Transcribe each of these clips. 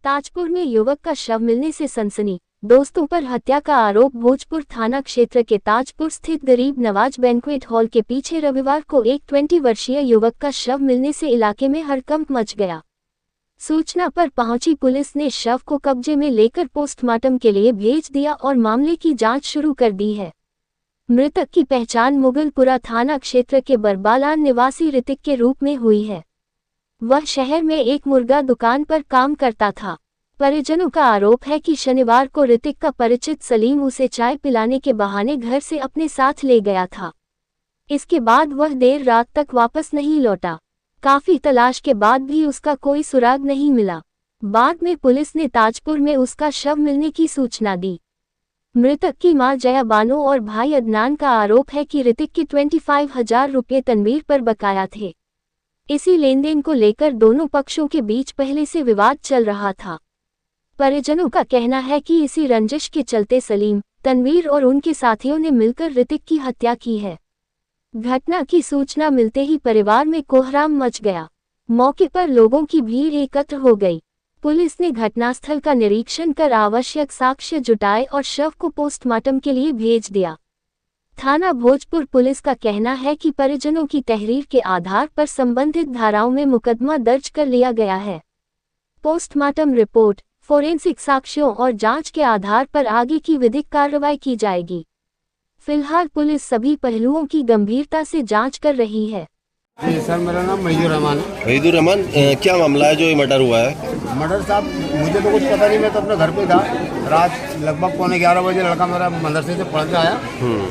ताजपुर में युवक का शव मिलने से सनसनी, दोस्तों पर हत्या का आरोप। भोजपुर थाना क्षेत्र के ताजपुर स्थित गरीब नवाज बैंक्वेट हॉल के पीछे रविवार को एक 20 वर्षीय युवक का शव मिलने से इलाके में हड़कंप मच गया। सूचना पर पहुंची पुलिस ने शव को कब्जे में लेकर पोस्टमार्टम के लिए भेज दिया और मामले की जांच शुरू कर दी है। मृतक की पहचान मुगलपुरा थाना क्षेत्र के बरबालान निवासी ऋतिक के रूप में हुई है। वह शहर में एक मुर्गा दुकान पर काम करता था। परिजनों का आरोप है कि शनिवार को ऋतिक का परिचित सलीम उसे चाय पिलाने के बहाने घर से अपने साथ ले गया था। इसके बाद वह देर रात तक वापस नहीं लौटा। काफी तलाश के बाद भी उसका कोई सुराग नहीं मिला। बाद में पुलिस ने ताजपुर में उसका शव मिलने की सूचना दी। मृतक की मां जया बानो और भाई अदनान का आरोप है कि ऋतिक के 25,000 रुपये तनवीर पर बकाया थे। इसी लेनदेन को लेकर दोनों पक्षों के बीच पहले से विवाद चल रहा था। परिजनों का कहना है कि इसी रंजिश के चलते सलीम, तनवीर और उनके साथियों ने मिलकर ऋतिक की हत्या की है। घटना की सूचना मिलते ही परिवार में कोहराम मच गया। मौके पर लोगों की भीड़ एकत्र हो गई। पुलिस ने घटनास्थल का निरीक्षण कर आवश्यक साक्ष्य जुटाए और शव को पोस्टमार्टम के लिए भेज दिया। थाना भोजपुर पुलिस का कहना है कि परिजनों की तहरीर के आधार पर संबंधित धाराओं में मुकदमा दर्ज कर लिया गया है। पोस्टमार्टम रिपोर्ट, फोरेंसिक साक्ष्यों और जांच के आधार पर आगे की विधिक कार्रवाई की जाएगी। फिलहाल पुलिस सभी पहलुओं की गंभीरता से जांच कर रही है। जी सर, मेरा नाम महीदुर रहमान है। महीदुर रहमान, क्या मामला है जो ये मर्डर हुआ है? मर्डर साहब, मुझे तो कुछ पता नहीं। मैं तो अपने घर पे था। रात लगभग 11:15 बजे लड़का मेरा मदरसे से पढ़ के आया।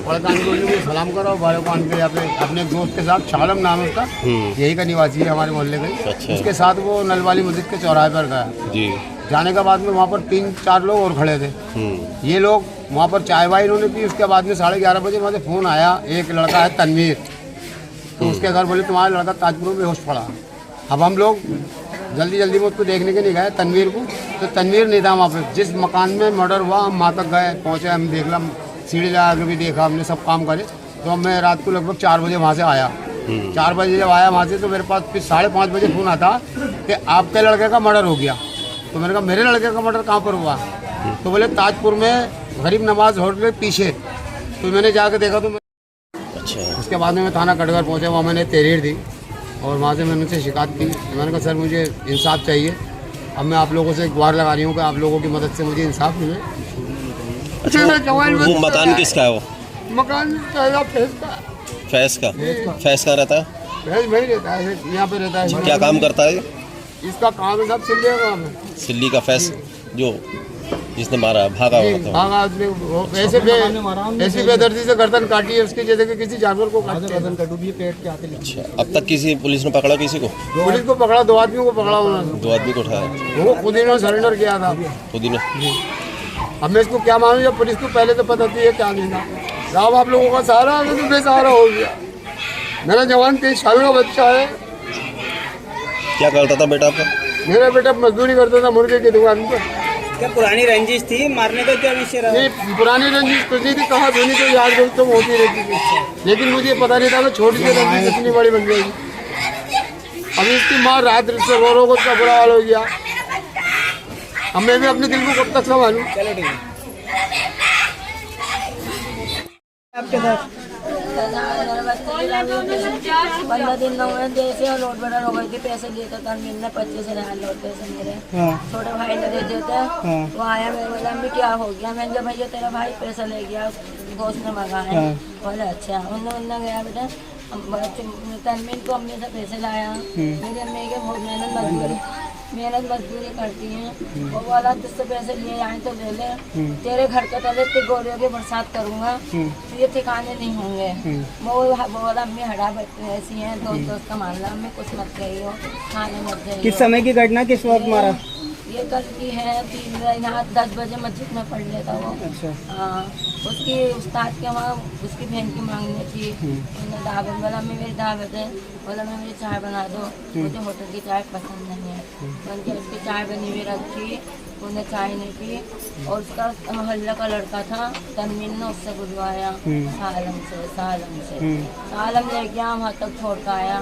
पढ़ के आने के लिए सलाम करा और भाई को आने के यहाँ पे अपने एक दोस्त के साथ, शालम नाम है उसका, यही का निवासी है हमारे मोहल्ले का। अच्छा। उसके साथ वो नलवाली मस्जिद के चौराहे पर गया। जी। जाने के बाद में वहाँ पर 3-4 लोग और खड़े थे। ये लोग वहाँ पर चाय वाय इन्होंने पी। उसके बाद में 11:30 बजे वहाँ से फ़ोन आया, एक लड़का है तनवीर, तो उसके घर बोले तुम्हारा लड़का ताजपुर में बेहोश पड़ा। अब हम लोग जल्दी में उसको देखने के लिए गए तनवीर को, तो तनवीर नहीं था वहाँ पे। जिस मकान में मर्डर हुआ हम वहाँ तक गए, पहुँचे, हम देख ला, सीढ़ी लगा के भी देखा हमने, सब काम करे। तो मैं रात को लगभग 4 बजे वहाँ से आया। 4 बजे जब आया वहाँ से तो मेरे पास फिर 5:30 बजे फ़ोन आता कि आपके लड़के का मर्डर हो गया। तो मैंने कहा मेरे लड़के का मर्डर कहाँ पर हुआ? तो बोले ताजपुर में गरीब नवाज होटल के पीछे। तो मैंने जाकर देखा तो अच्छा। उसके बाद में मैं थाना कटघर पहुंचा। वहाँ मैंने तहरीर दी और वहाँ से मैंने उनसे शिकायत की। मैंने कहा सर मुझे इंसाफ चाहिए। अब मैं आप लोगों से गुहार लगा रही हूँ कि आप लोगों की मदद से मुझे इंसाफ मिले। अच्छा, वो मकान किसका है? वो मकान फैज़ का रहता है? फैज़ भाई रहता है, यहाँ पे रहता है। क्या काम करता है? इसका काम है साहब सिल्ली का काम है। सिल्ली का फैज़ जो जिसने मारा भागा ऐसे बेदर्दी से गर्दन काटी है उसकी, जैसे कि किसी जानवर को गर्दन कटूबी पेट के आते। अच्छा, अब तक किसी पुलिस ने पकड़ा किसी को? पुलिस को पकड़ा, 2 आदमियों को पकड़ा उन्होंने। 2 आदमी को उठाया? वो खुद ही सरेंडर किया था खुद ही ने। अब मैं इसको क्या मानूं जब पुलिस को पहले तो पता थी क्या नहीं था। राम आप लोगों का सहारा है तो बेसहारा हो गया। मेरा जवान 23 साल का बच्चा है। क्या करता था बेटा आपका? मेरा बेटा मजदूरी करता था मुर्गे की दुकान पर। क्या पुरानी रंजिश थी? मारने का क्या विषय रहा? नहीं, पुरानी रंजिश कुछ नहीं थी, कहाँ धोनी तो याद दोस्तों होती रहती थी, लेकिन मुझे पता नहीं था मैं छोटी सी रंजिश इतनी बड़ी बन गई। अभी इसकी माँ रात से रो को उसका बुरा हाल हो गया। अब मैं भी अपने दिल को कब तक संभालूं? चलो ठीक है। आपके साथ 15 दिन जैसे लोड बड़ा हो गई थी, पैसे देता था मिलने 25,000 लोड पैसे मेरे। छोटे भाई ने दे देते। वो आया, मेरे बोला अम्मी क्या हो गया? मैंने कहा भैया तेरा भाई पैसा ले गया, दोस्त ने मंगाया। बोले अच्छा। उन्होंने गया बेटा तनवीर को अम्मी से पैसे लाया। मेरी अम्मी के बहुत मेहनत मजदूरी करती हैं। वो वाला तुझसे पैसे लिए आए तो ले ले, तेरे घर के तले इतनी गोलियों की बरसात करूँगा तो ये ठिकाने नहीं होंगे। वो बोला अम्मी हटा ऐसी हैं, दोस्त का मामला, अम्मी कुछ मत कही हो, खाने मत जाइए। किस समय की घटना, किस वक्त मारा? ये कल की है। 10 बजे मस्जिद में पढ़ लेता वो। अच्छा। हाँ, उसकी उस्ताद के वहाँ उसकी बहन की मांगनी थी। उन्होंने दावत बोला मैं मेरी दावत है, बोला मैं मेरी चाय बना दो, मुझे होटल की चाय पसंद नहीं है। उनके उसकी चाय बनी हुई रखी, उन्हें चाय नहीं पी। और उसका मोहल्ला का लड़का था तनवीर ने उससे बुलवाया सालम ले गया, वहाँ तक छोड़ कर आया।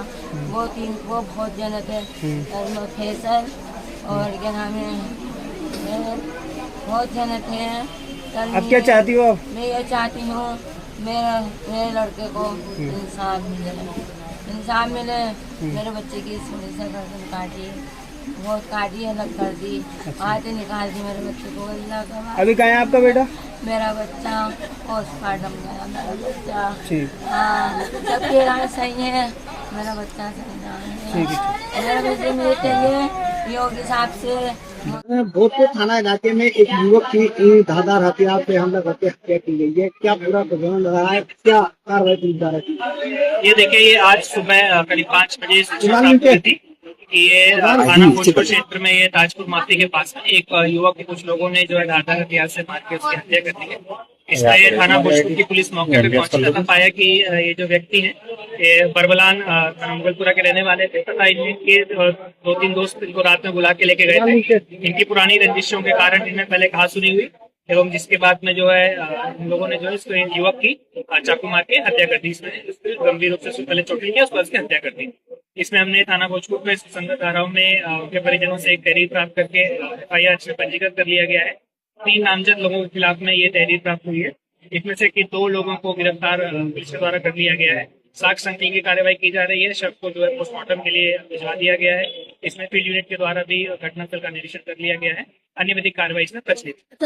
वो बहुत जने थे, फैसल और क्या नाम है बहुत जने थे। कल अब क्या चाहती हो आप? मैं ये चाहती हूँ मेरे लड़के को इंसाफ मिले। मेरे बच्चे की इसमें से गर्दन काटी, बहुत काटी, अलग कर दी, हाथ निकाल दी मेरे बच्चे को। अल्लाह का वास्ता। अभी कहाँ है आपका बेटा? मेरा बच्चा पोस्टमार्टम गया, मेरा बच्चा। ठीक। हाँ, सब कह रहा है सही है, मेरा बच्चा सही है। ठीक है। मेरा बच्चे मिले चाहिए योगी साहब से। भोजपुर थाना इलाके में एक युवक की धारदार हथियार से हमला करके हत्या की गई है। क्या पूरा प्रकरण रहा है, क्या कार्रवाई पुलिस द्वारा की? ये देखिए, ये आज सुबह करीब 5 बजे सूचना प्राप्त हुई थी कि ये थाना भोजपुर क्षेत्र में ये ताजपुर माफी के पास में एक युवक को कुछ लोगों ने जो है धारदार हथियार से मार के उसकी हत्या कर दी है। इसलिए थाना भोजपुर की पुलिस मौके पर पहुंची तथा पाया कि ये जो व्यक्ति हैं ये बरबलान मुगलपुरा के रहने वाले थे तथा इनके 2-3 दोस्त इनको रात में बुला के लेके गए थे। इनकी पुरानी रंजिशों के कारण इनमें पहले कहा सुनी हुई एवं जिसके बाद में जो है इन लोगों ने जो है इसको युवक की चाकू मार के हत्या कर दी। इसमें गंभीर रूप से पहले चोट लगी, उसके बाद उसकी हत्या कर दी। इसमें हमने थाना भोजपुर में संगत धाराओं में उनके परिजनों से एक तहरीर प्राप्त करके FIR में पंजीकृत कर लिया गया है। 3 नामजद लोगों के खिलाफ में ये तहरीर प्राप्त हुई है। इसमें से कि 2 लोगों को गिरफ्तार पुलिस के द्वारा कर लिया गया है। साक्ष्य संकलन की कार्रवाई की जा रही है। शव को जो है पोस्टमार्टम के लिए भिजवा दिया गया है। इसमें फील्ड यूनिट के द्वारा भी घटनास्थल का निरीक्षण कर लिया गया है। अन्य विधिक कार्रवाई इसमें प्रचलित है।